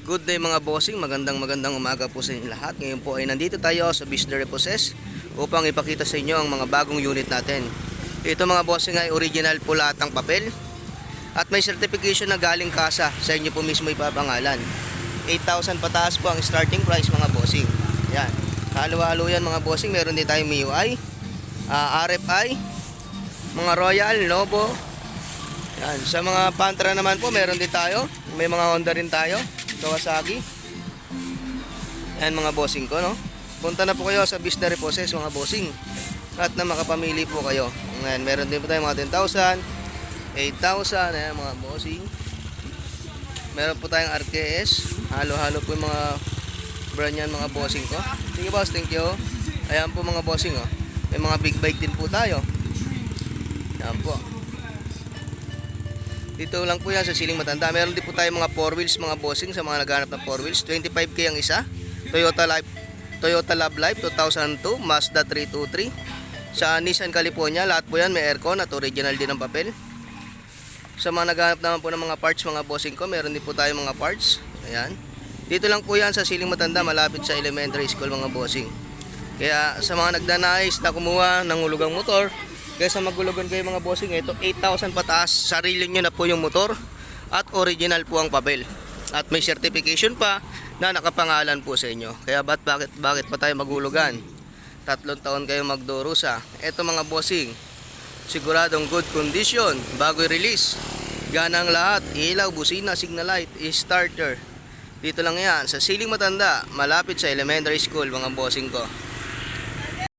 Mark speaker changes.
Speaker 1: Good day mga bossing, magandang umaga po sa inyo lahat. Ngayon po ay nandito tayo sa Bisder Reposes upang ipakita sa inyo ang mga bagong unit natin. Ito mga bossing ay original po lahat ng papel at may certification na galing kasa, sa inyo po mismo ipapangalan. 8,000 pataas po ang starting price mga bossing. Yan, halo-halo yan mga bossing. Meron din tayong MIUI, RFI, mga Royal, Novo. Yan, sa mga Pantra naman po meron din tayo. May mga Honda rin tayo, Kawasaki. Yan mga bossing ko, no? Punta na po kayo sa Bisder Reposes mga bossing at na makapamili po kayo. Ngayon, meron din po tayo mga 10,000, 8,000, ayan mga bossing. Meron po tayong RKS. Halo-halo po yung mga brand yan mga bossing ko. Sige boss, thank you. Ayan po mga bossing, oh. May mga big bike din po tayo. Ayan po. Dito lang po yan sa Siling Matanda. Meron din po tayo mga 4 wheels mga bossing sa mga naghahanap ng 4 wheels. 25k ang isa. Toyota Love Life 2002, Mazda 323. Sa Nissan California, lahat po yan may aircon at original din ang papel. Sa mga naghahanap naman po ng mga parts mga bossing ko, meron din po tayo mga parts. Ayan. Dito lang po yan sa Siling Matanda, malapit sa elementary school mga bossing. Kaya sa mga nagdanais na kumuha ng hulugang motor, kaysa magulugan kayo mga bossing, ito 8,000 pataas, sarili nyo na po yung motor at original po ang papel. At may certification pa na nakapangalan po sa inyo. Kaya bakit pa tayo magulugan? 3 taon kayo magdurusa. Ito mga bossing, siguradong good condition, bago i-release. Gana ang lahat, ilaw, busina, signal light, starter. Dito lang yan, sa Siling Matanda, malapit sa elementary school mga bossing ko.